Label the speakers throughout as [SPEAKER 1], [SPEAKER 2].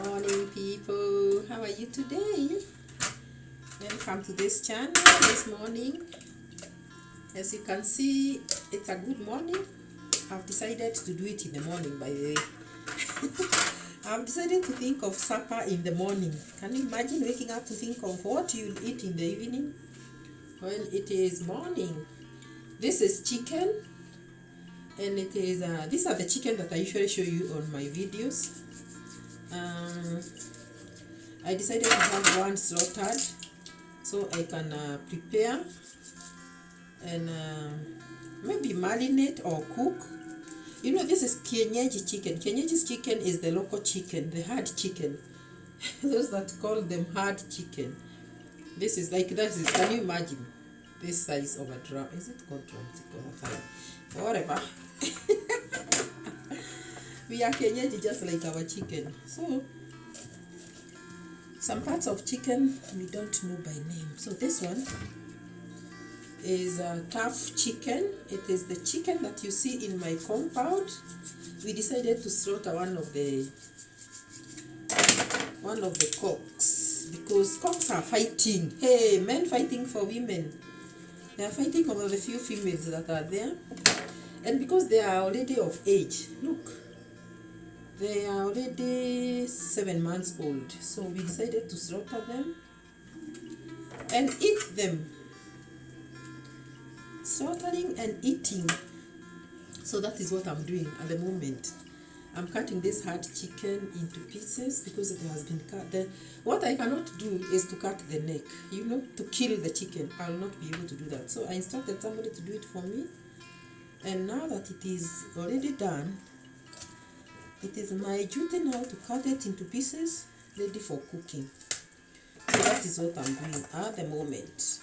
[SPEAKER 1] morning, people. How are you today? Welcome to this channel this morning. As you can see, it's a good morning. I've decided to do it in the morning, by the way. I've decided to think of supper in the morning. Can you imagine waking up to think of what you'll eat in the evening when it is morning? This is chicken, and it is these are the chicken that I usually show you on my videos. I decided to have one slaughtered so I can prepare and maybe marinate or cook. You know, this is kienyeji chicken. Kienyeji chicken is the local chicken, the hard chicken. Those that call them hard chicken. This is like that. Can you imagine this size of a drum? Is it called drumstick or whatever? We are kienyeji just like our chicken. So some parts of chicken we don't know by name. So this one is a tough chicken. It is the chicken that you see in my compound. We decided to slaughter one of the cocks because cocks are fighting. Hey, men fighting for women. They are fighting over the few females that are there, and because they are already of age. Look, they are already 7 months old. So we decided to slaughter them and eat them. Slaughtering and eating. So that is what I'm doing at the moment. I'm cutting this hard chicken into pieces because it has been cut. What I cannot do is to cut the neck, you know, to kill the chicken. I'll not be able to do that. So I instructed somebody to do it for me. And now that it is already done, it is my duty now to cut it into pieces, ready for cooking. So that is what I'm doing at the moment.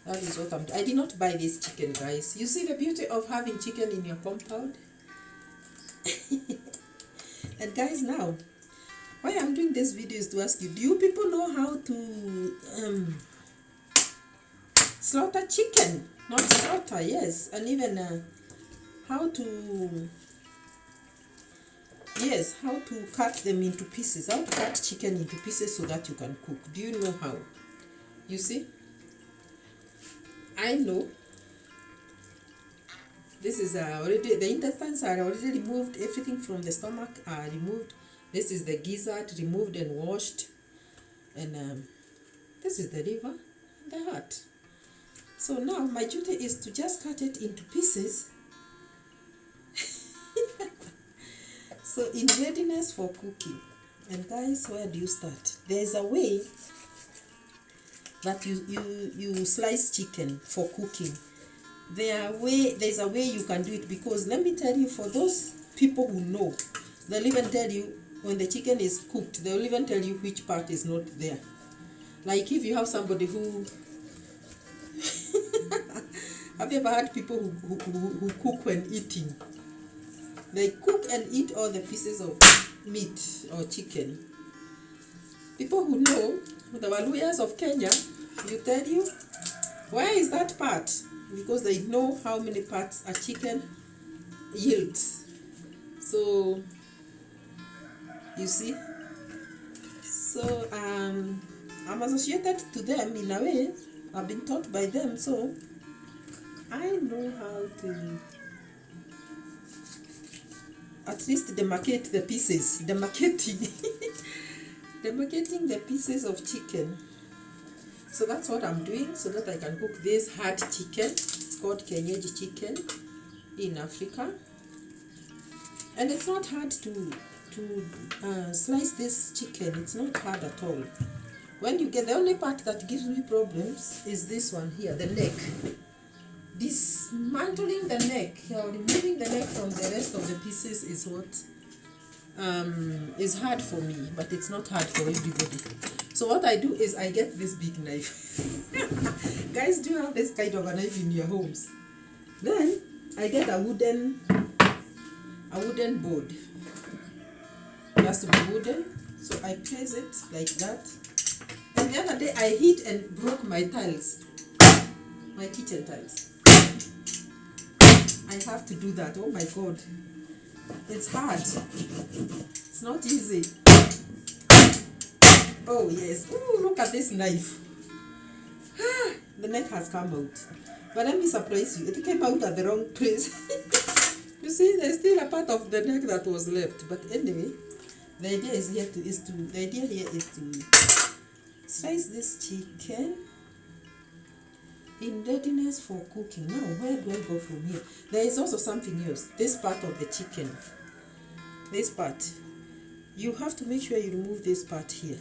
[SPEAKER 1] That is what I'm doing. I did not buy this chicken, guys. You see the beauty of having chicken in your compound? And guys, now, why I'm doing this video is to ask you, do you people know how to slaughter chicken? Not slaughter, yes. And even how to cut them into pieces. How to cut chicken into pieces so that you can cook. Do you know how? You see? I know. This is already, the intestines are already removed. Everything from the stomach are removed. This is the gizzard, removed and washed. And this is the liver, the heart. So now my duty is to just cut it into pieces. So in readiness for cooking. And guys, where do you start? There's a way that you slice chicken for cooking. There's a way you can do it, because let me tell you, for those people who know, they'll even tell you when the chicken is cooked, they'll even tell you which part is not there. Like if you have somebody who have you ever had people who cook when eating? They cook and eat all the pieces of meat or chicken. People who know, the Waluyas of Kenya, you tell you, where is that part? Because they know how many parts a chicken yields. So, you see? So, I'm associated to them in a way. I've been taught by them, so I know how to at least demarcate the pieces. Demarcating the pieces of chicken. So that's what I'm doing, so that I can cook this hard chicken. It's called kienyeji chicken in Africa. And it's not hard to slice this chicken. It's not hard at all. When you get, the only part that gives me problems is this one here, the neck. Dismantling the neck, or removing the neck from the rest of the pieces is what is hard for me, but it's not hard for everybody. So what I do is I get this big knife. Guys, do you have this kind of a knife in your homes? Then I get a wooden board. It has to be wooden. So I place it like that. And the other day I hit and broke my tiles, my kitchen tiles. I have to do that. Oh my God, it's hard. It's not easy. Oh yes. Ooh, look at this knife. The neck has come out. But let me surprise you. It came out at the wrong place. You see, there's still a part of the neck that was left. But anyway, the idea here is to slice this chicken in readiness for cooking. Now, where do I go from here? There is also something else. This part of the chicken. This part. You have to make sure you remove this part here.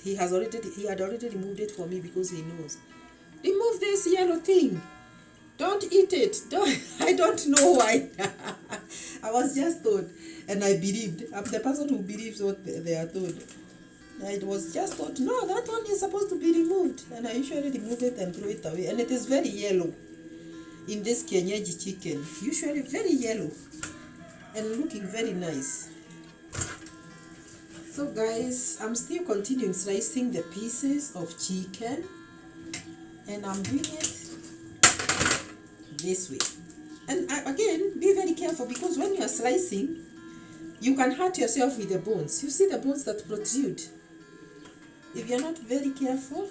[SPEAKER 1] He had already removed it for me because he knows. Remove this yellow thing. Don't eat it. I don't know why. I was just told, and I believed. I'm the person who believes what they are told. I was just told, no, that one is supposed to be removed. And I usually remove it and throw it away. And it is very yellow in this kienyeji chicken. Usually very yellow and looking very nice. So guys, I'm still continuing slicing the pieces of chicken. And I'm doing it this way. And again, be very careful, because when you are slicing, you can hurt yourself with the bones. You see the bones that protrude. If you're not very careful,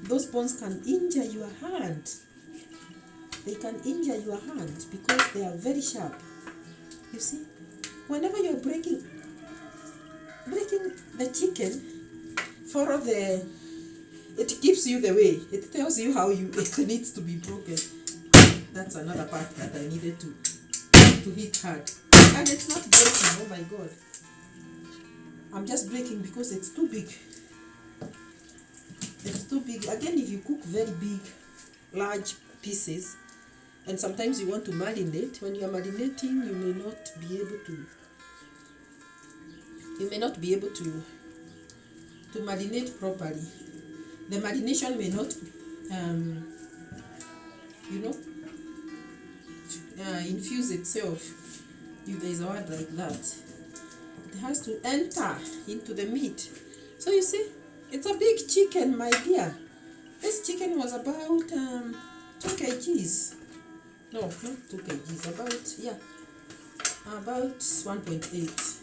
[SPEAKER 1] those bones can injure your hand. They can injure your hand because they are very sharp. You see, whenever you're breaking the chicken, it gives you the way. It tells you how it needs to be broken. That's another part that I needed to hit hard. And it's not breaking, oh my god. I'm just breaking because it's too big. It's too big. Again, if you cook very big, large pieces, and sometimes you want to marinate, when you are marinating, you may not be able to marinate properly. The marination may not, infuse itself. If there is a word like that, it has to enter into the meat. So you see, it's a big chicken, my dear. This chicken was about 2 kgs. No, not 2 kgs. About 1.8.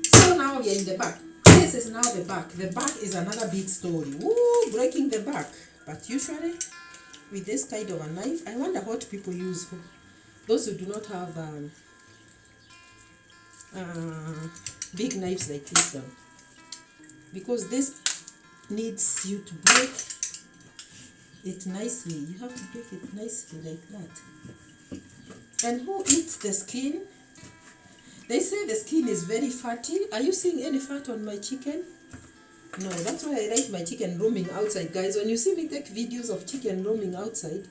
[SPEAKER 1] So now we are in the back. This is now the back. The back is another big story. Woo, breaking the back. But usually, with this kind of a knife, I wonder what people use for those who do not have big knives like this one. Because this needs you to break it nicely. You have to break it nicely like that. And who eats the skin? They say the skin is very fatty. Are you seeing any fat on my chicken? No, that's why I like my chicken roaming outside, guys. When you see me take videos of chicken roaming outside,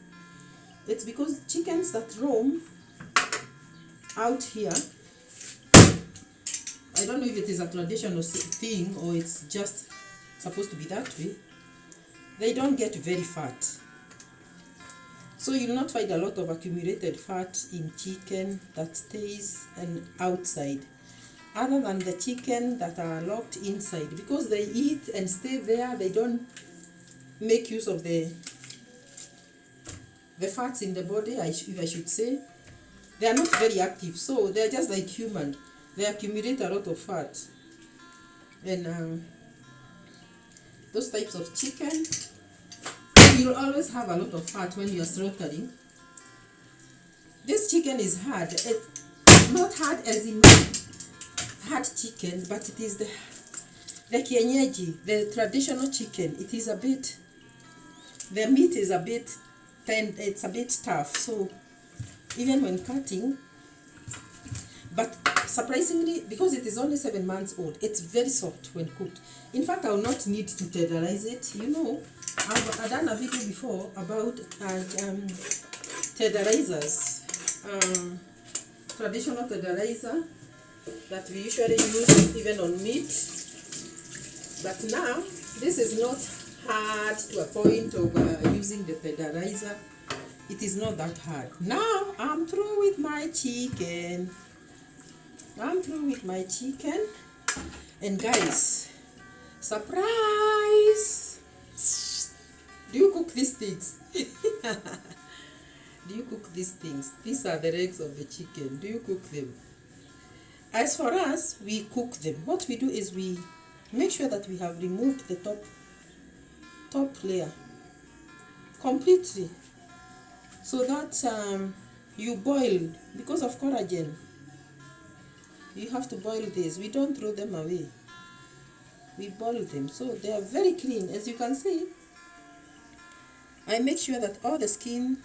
[SPEAKER 1] it's because chickens that roam out here, I don't know if it is a traditional thing or it's just supposed to be that way, they don't get very fat. So you'll not find a lot of accumulated fat in chicken that stays outside, other than the chicken that are locked inside, because they eat and stay there. They don't make use of the fats in the body, if I should say. They are not very active, so they are just like human. They accumulate a lot of fat. And those types of chicken, you'll always have a lot of fat when you are slaughtering. This chicken is hard. It's not hard as in hard chicken, but it is the kienyeji, the traditional chicken. It is a bit, the meat is a bit tender, it's a bit tough. So even when cutting, but surprisingly, because it is only 7 months old, it's very soft when cooked. In fact, I will not need to tenderize it. You know, I've done a video before about tenderizers, traditional tenderizer that we usually use even on meat. But now, this is not hard to a point of using the tenderizer. It is not that hard. Now, I'm through with my chicken. And guys, surprise! Do you cook these things? Do you cook these things? These are the legs of the chicken. Do you cook them? As for us, we cook them. What we do is we make sure that we have removed the top layer completely, so that you boil, because of collagen. You have to boil this. We don't throw them away. We boil them, so they are very clean. As you can see, I make sure that all the skin,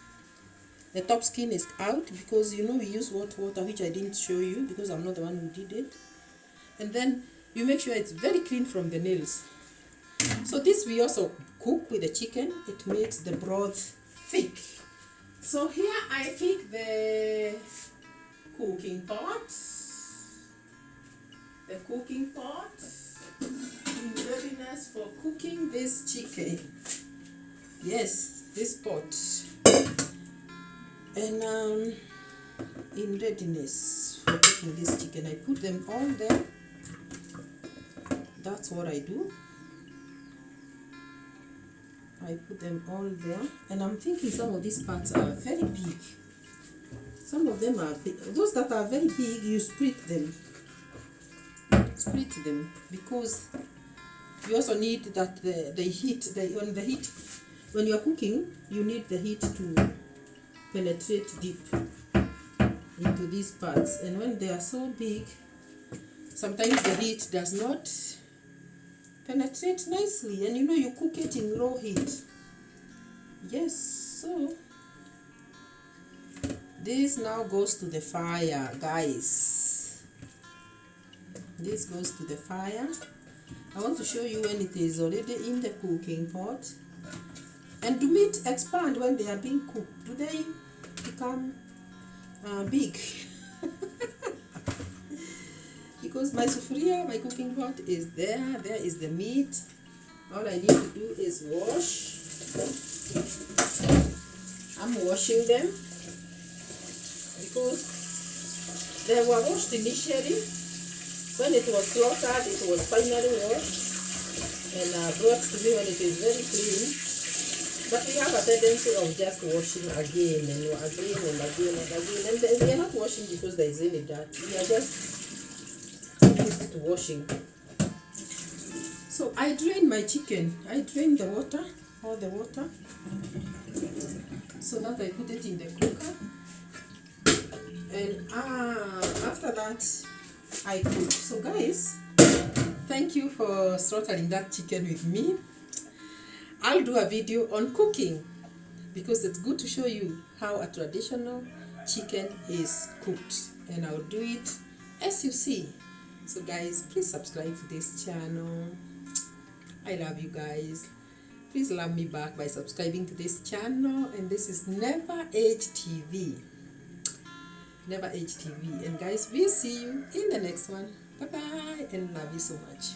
[SPEAKER 1] the top skin is out, because you know we use hot water, which I didn't show you because I'm not the one who did it. And then you make sure it's very clean from the nails. So this we also cook with the chicken. It makes the broth thick. So here I pick the cooking pot. The cooking pot in readiness for cooking this chicken. Yes, this pot. And in readiness for cooking this chicken, I put them all there. That's what I do. I put them all there, and I'm thinking some of these parts are very big. Some of them are big. Those that are very big, you split them. Split them, because you also need that the heat, when you're cooking, you need the heat to penetrate deep into these parts. And when they are so big, sometimes the heat does not penetrate nicely, and you know you cook it in low heat. Yes, so this now goes to the fire, guys. This goes to the fire. I want to show you when it is already in the cooking pot. And do meat expand when they are being cooked? Do they become big? Because my sufuria, my cooking pot is there. There is the meat. All I need to do is wash. I'm washing them because they were washed initially. When it was slaughtered, it was finally washed and brought to me when it is very clean. But we have a tendency of just washing again and again and again and again. And we are not washing because there is any dirt. We are just used to washing. So I drain my chicken. I drain the water, all the water, so that I put it in the cooker. And after that, I cook. So guys, thank you for slaughtering that chicken with me. I'll do a video on cooking, because it's good to show you how a traditional chicken is cooked, and I'll do it as you see. So guys, please subscribe to this channel. I love you guys. Please love me back by subscribing to this channel. And this is Never Age TV. Never Age TV. And guys, we'll see you in the next one. Bye bye, and love you so much.